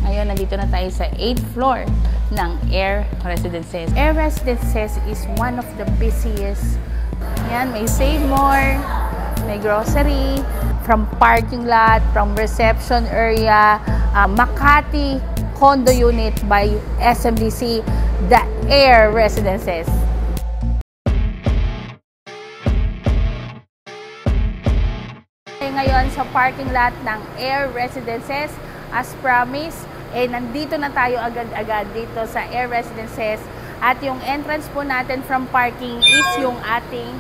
Ngayon, nandito na tayo sa 8th floor ng Air Residences. Air Residences is one of the busiest. Yan, may Save More, may grocery, from parking lot, from reception area, Makati condo unit by SMDC, the Air Residences. Ngayon sa parking lot ng Air Residences, as promised, nandito na tayo agad-agad dito sa Air Residences at yung entrance po natin from parking is yung ating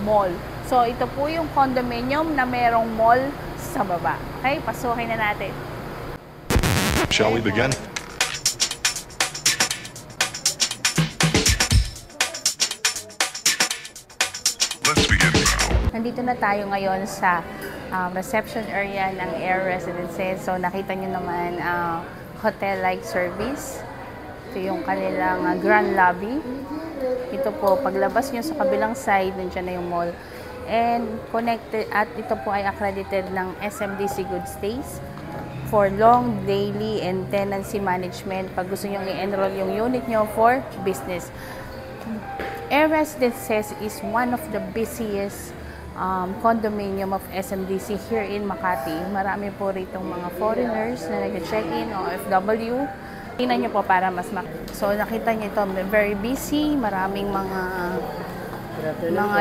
mall. So ito po yung condominium na merong mall sa baba. Okay, pasukin na natin. Shall we begin? Let's begin now. Nandito na tayo ngayon sa reception area ng Air Residences. So nakita nyo naman hotel-like service. Ito yung kanilang grand lobby. Ito po, paglabas nyo sa kabilang side, nandiyan na yung mall. And connected, at ito po ay accredited ng SMDC Good Stays for long, daily, and tenancy management. Pag gusto nyo i-enroll yung unit nyo for business. Air Residences is one of the busiest condominium of SMDC here in Makati. Marami po ritong mga foreigners na nag-check-in o OFW. Tingnan nyo po para mas So nakita nyo ito, very busy, maraming mga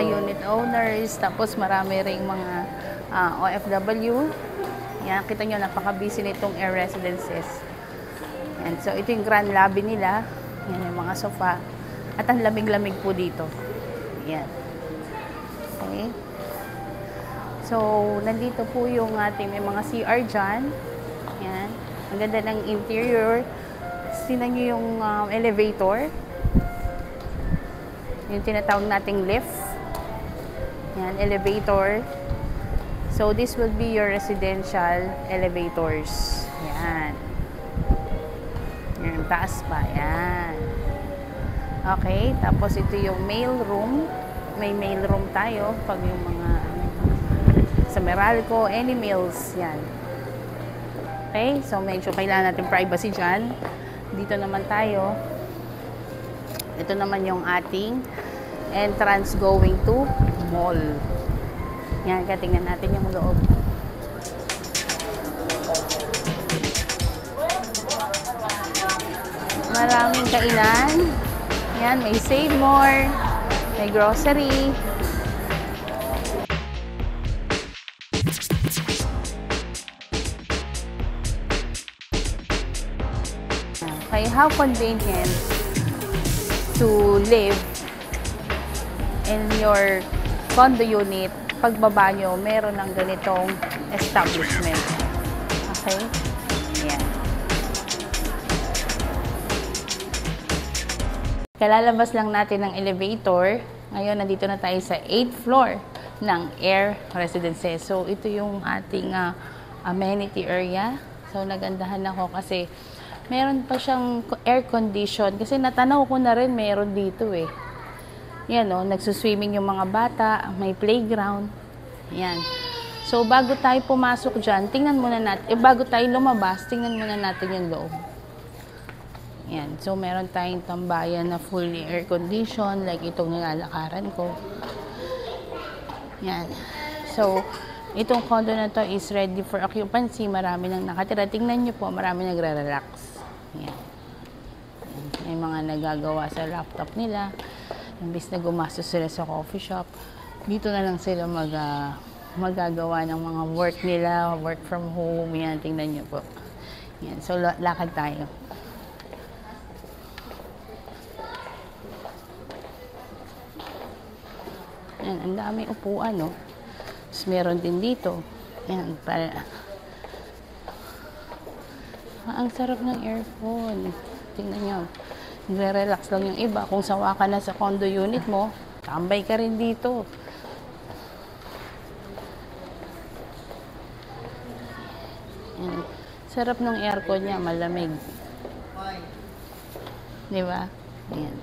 unit owners, tapos marami ring mga OFW. Yan, kita nyo, napaka-busy nitong Air Residences. Yan, so ito yung grand lobby nila. Yan yung mga sofa. At ang lamig-lamig po dito. Yan. Okay. So, nandito po yung ating may mga CR dyan. Yan. Ang ganda ng interior. Tingnan nyo yung elevator. Yung tinatawag nating lift. Yan, elevator. So, this will be your residential elevators. Yan. Yan, taas pa. Yan. Okay, tapos ito yung mail room. May mail room tayo pag yung mga sa Meralco, any mails, yan. Okay, so medyo kailangan natin privacy dyan. Dito naman tayo. Ito naman yung ating entrance going to mall. Yan, katingnan natin yung loob. Maraming kainan. Yan, may Save More, may grocery. Okay, how convenient to live in your condo unit. Pagbaba nyo, meron ng ganitong establishment. Okay? Yan. Kalalabas lang natin ng elevator. Ngayon, nandito na tayo sa 8th floor ng Air Residences. So, ito yung ating amenity area. So, nagandahan ako kasi meron pa siyang air condition. Kasi natanaw ko na rin meron dito eh. Yan o, nagsuswimming yung mga bata, may playground. Yan. So, bago tayo pumasok dyan, tingnan muna natin, bago tayo lumabas, tingnan muna natin yung loob. Yan. So, meron tayong tambayan na fully air condition, like itong nilalakaran ko. Yan. So, itong condo na to is ready for occupancy. Marami nang nakatira. Tingnan nyo po, marami nagre-relax. Yan. May mga nagagawa sa laptop nila. Imbis na gumastos sila sa coffee shop, dito na lang sila magagawa ng mga work nila, work from home. Yan, tingnan nyo po. Yan. So, lakad tayo. Yan, ang daming upuan, no? Tapos meron din dito. Yan, para ang sarap ng aircon. Tingnan nyo. Nagre-relax lang yung iba. Kung sawa ka na sa condo unit mo, tambay ka rin dito. Yan. Sarap ng aircon niya, malamig. Di ba? Yan.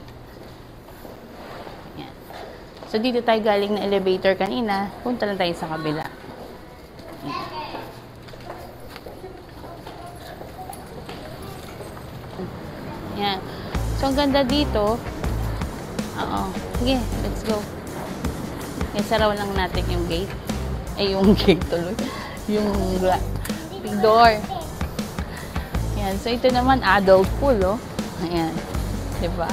Yan. So, dito tayo galing na elevator kanina. Punta lang tayo sa kabila. Yan. Yan. So, ang ganda dito. Oo. Sige, let's go. Isaraw lang natin yung gate. Ay, yung gate tuloy. Yung big door. Yan. So, ito naman, adult pool, oh. Ayan. Diba?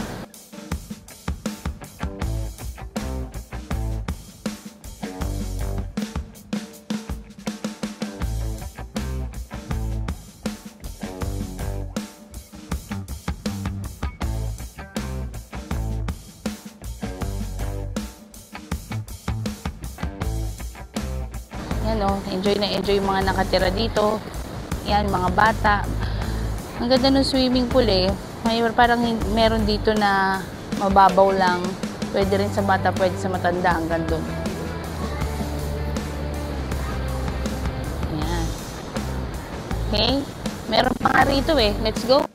Yan o, enjoy na enjoy yung mga nakatira dito. Yan, mga bata. Ang ganda ng swimming pool eh. Parang meron dito na mababaw lang. Pwede rin sa bata, pwede sa matanda hanggang doon. Yan. Okay? Meron pa nga rito eh. Let's go.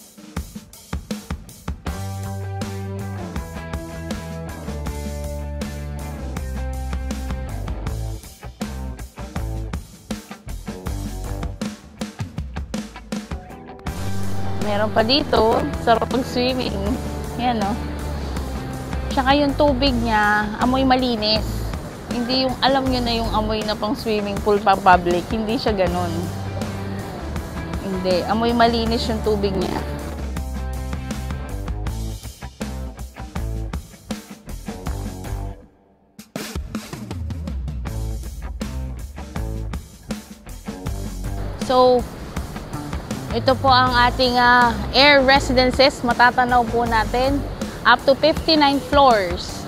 Meron pa dito, sarap mag-swimming. Yan, no? Tsaka yung tubig niya, amoy malinis. Hindi yung, alam nyo na yung amoy na pang swimming pool pa public. Hindi siya ganun. Hindi. Amoy malinis yung tubig niya. So, ito po ang ating air residences. Matatanaw po natin. Up to 59 floors.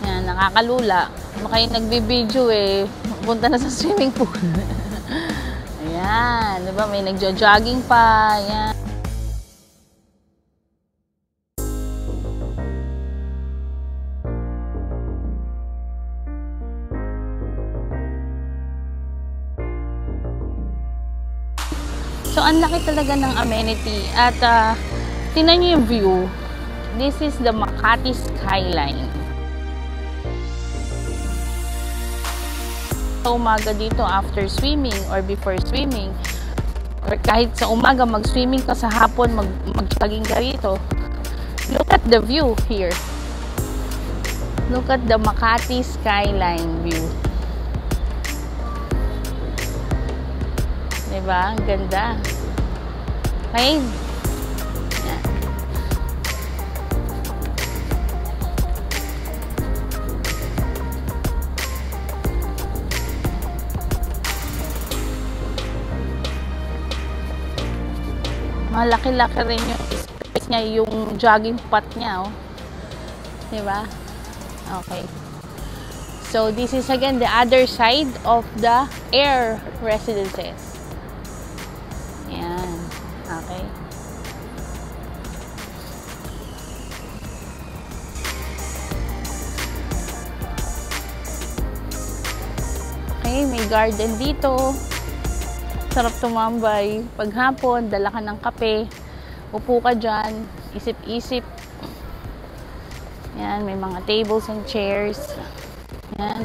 Yan, nakakalula. Baka yung nagbi-video eh. Punta na sa swimming pool. Ayan. Diba? May nagjo-jogging pa. Ayan. So, ang laki talaga ng amenity. At, tingnan nyo yung view. This is the Makati skyline. Sa umaga dito, after swimming or before swimming, or kahit sa umaga mag-swimming ka, sa hapon mag-jogging ka rito, look at the view here. Look at the Makati skyline view. Diba? Ang ganda. Okay? Yan. Malaki-laki rin yung space niya, yung jogging pot niya, oh. Diba? Okay. So, this is again the other side of the air residences. Yan. Okay. Okay, may garden dito. Sarap tumambay. Paghapon, dala ka ng kape. Upo ka dyan. Isip-isip. Yan, may mga tables and chairs. Yan.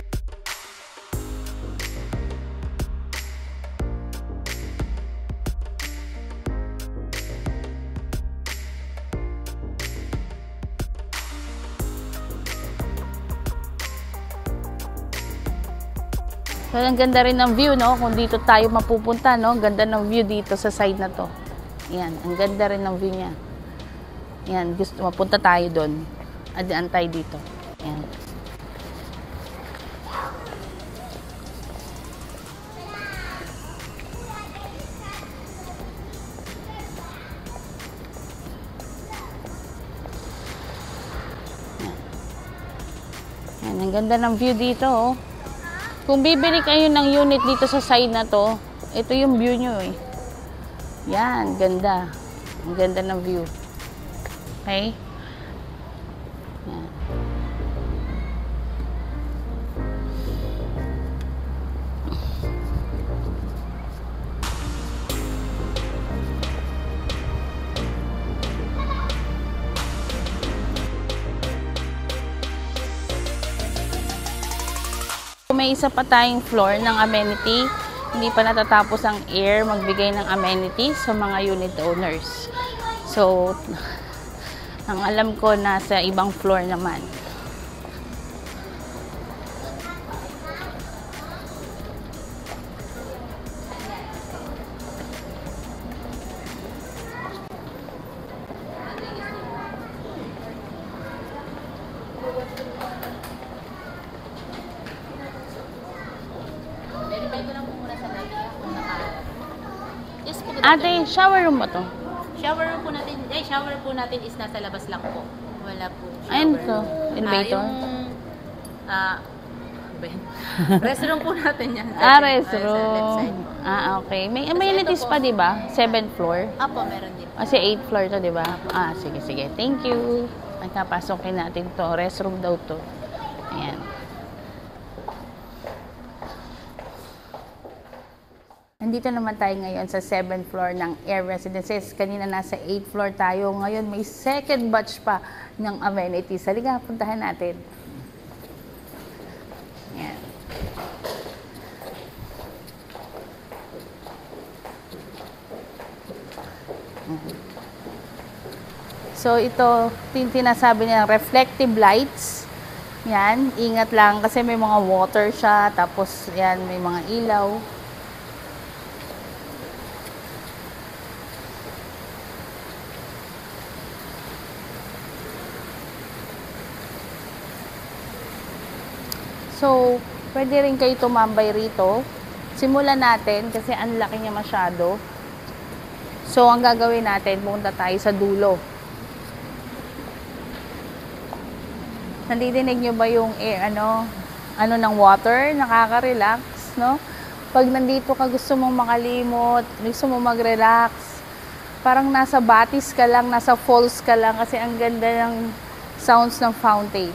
So, ang ganda rin ng view, no? Kung dito tayo mapupunta, no? Ganda ng view dito sa side na to. Yan, ang ganda rin ng view niya. Yan, gusto mapunta tayo doon. Adian tayo dito. Yan. Yan, ang ganda ng view dito, oh. Kung bibili kayo ng unit dito sa side na to, ito yung view nyo eh. Yan, ganda. Ang ganda ng view. Okay? Yan. May isa pa tayong floor ng amenity. Hindi pa natatapos ang air magbigay ng amenity sa mga unit owners. So, ang alam ko, nasa ibang floor naman. Ate, shower room ba to? Shower room po natin, shower po natin is nasa labas lang po. Wala po shower. Ayun to, elevator. Restroom po natin yan. Restroom. Left side. Okay. May amenities pa, di ba? 7th floor. Apo, meron din. Kasi 8th floor to, di ba? Sige. Thank you. Pagkapasokin natin to. Restroom daw to. Ayan. Nandito naman tayo ngayon sa 7th floor ng Air Residences. Kanina nasa 8th floor tayo. Ngayon may second batch pa ng amenities. Halika, puntahan natin. Yan. So ito, tinasabi nilang reflective lights. Yan, ingat lang kasi may mga water siya. Tapos yan, may mga ilaw. So, pwede rin kayo tumambay rito. Simulan natin kasi ang laki niya masyado. So, ang gagawin natin, pumunta tayo sa dulo. Nandidinig nyo ba yung air, ano ng water? Nakaka-relax, no? Pag nandito ka, gusto mong makalimot, gusto mong mag-relax, parang nasa Batis ka lang, nasa falls ka lang kasi ang ganda ng sounds ng fountain.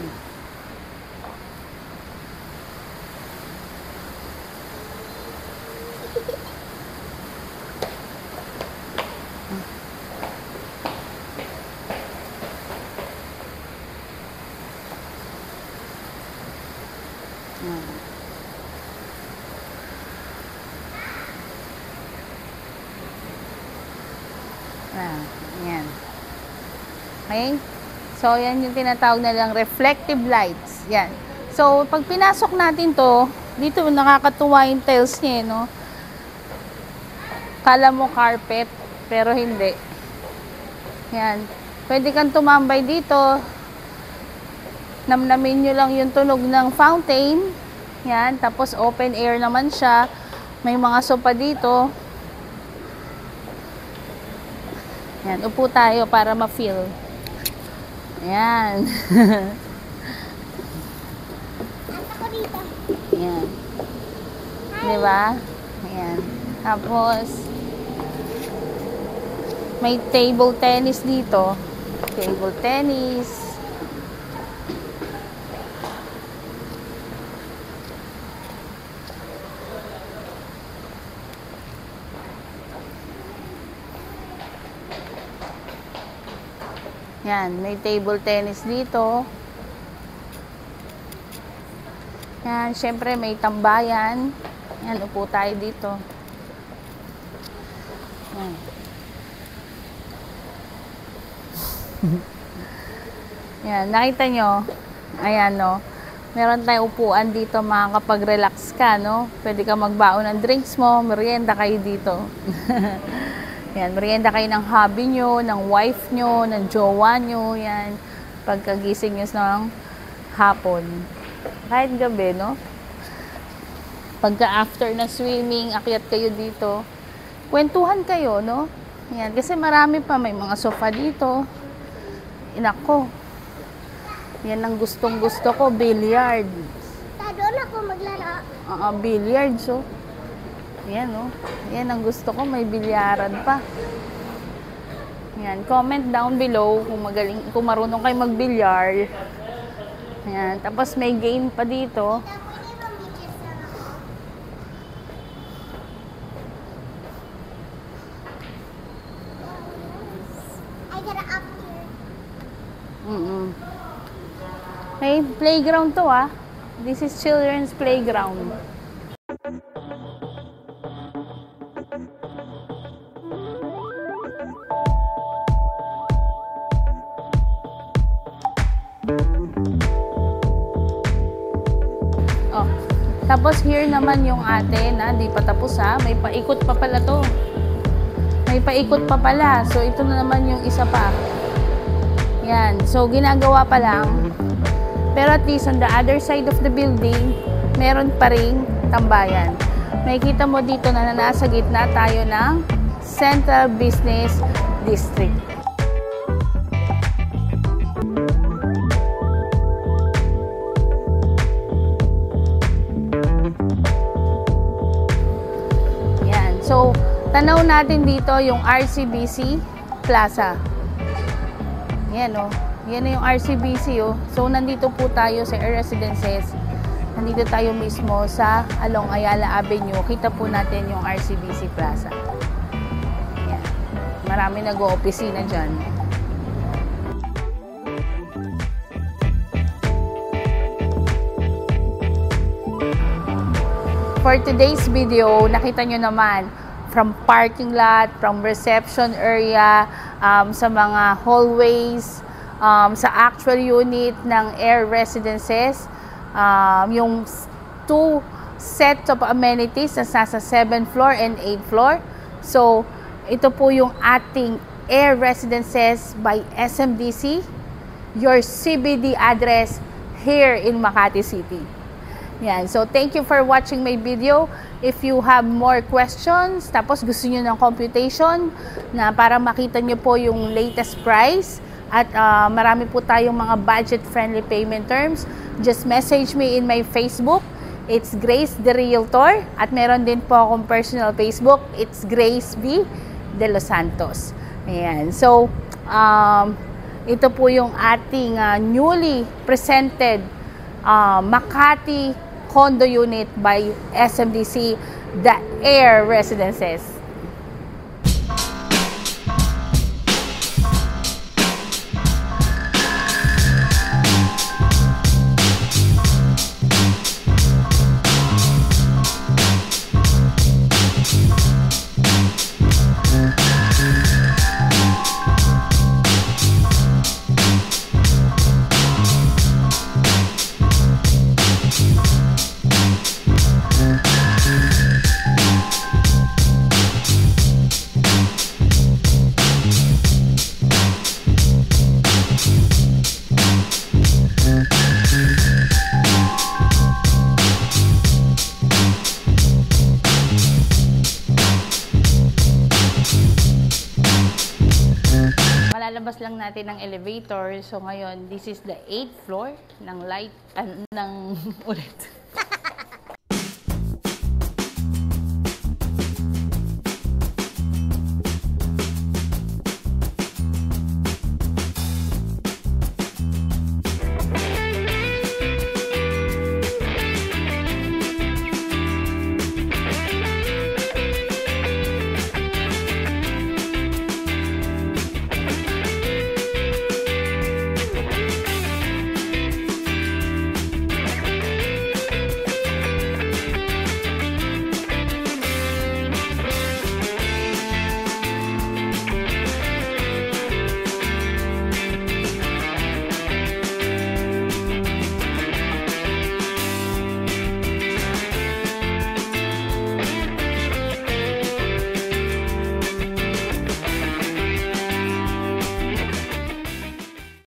Yan. Okay? So, yan yung tinatawag na lang reflective lights. Yan. So, pag pinasok natin to, dito nakakatuwa yung tiles niya, no? Kala mo carpet, pero hindi. Yan. Pwede kang tumambay dito. Namnamin nyo lang yung tunog ng fountain. Yan. Tapos, open air naman siya. May mga sopa dito. Yan, upo tayo para ma-feel. Yan. Yan. Di ba? Yan. Tapos, may table tennis dito. Table tennis. Yan, may table tennis dito. Yan, syempre may tambayan. Yan, upo tayo dito. Yan. Yan, nakita nyo? Ayan, no? Meron tayong upuan dito, makakapag-relax ka, no? Pwede ka magbaon ng drinks mo, merienda kayo dito. Yan, merienda kayo ng hubby nyo, ng wife nyo, ng jowa nyo, yan. Pagkagising nyo ng hapon. Kahit gabi, no? Pagka after na swimming, akyat kayo dito. Kwentuhan kayo, no? Yan, kasi marami pa, may mga sofa dito. Inako. Yan ang gustong gusto ko, billiard. Doon ako maglaro. Billiard, so. Yan, no? Yan ang gusto ko, may bilyaran pa. Yan, comment down below kung marunong kayo magbilyar. Yan, tapos may game pa dito. I gotta up here. May playground to, ah. This is children's playground. Tapos here naman yung atin na di pa tapos ha. May paikot pa pala to. May paikot pa pala. So ito na naman yung isa pa. Yan. So ginagawa pa lang. Pero at least on the other side of the building, meron pa ring tambayan. Makikita mo dito na nasa gitna tayo ng Central Business District. Yan. So, tanaw natin dito yung RCBC Plaza. Yan o. Yan na yung RCBC oh. So, nandito po tayo sa Air Residences. Nandito tayo mismo sa along Ayala Avenue. Kita po natin yung RCBC Plaza. Yan. Marami nag-o-opisina dyan. For today's video, nakita nyo naman from parking lot, from reception area, sa mga hallways, sa actual unit ng Air Residences, yung 2 sets of amenities na nasa 7th floor and 8th floor. So, ito po yung ating Air Residences by SMDC, your CBD address here in Makati City. Yan. So, thank you for watching my video. If you have more questions, tapos gusto nyo ng computation na para makita nyo po yung latest price, at marami po tayong mga budget-friendly payment terms, just message me in my Facebook. It's Grace the Realtor. At meron din po akong personal Facebook. It's Grace B. De Los Santos. Ayan. So, ito po yung ating newly presented Makati condo unit by SMDC, the Air Residences. Malalabas lang natin ng elevator. So ngayon, this is the 8th floor ng ulit.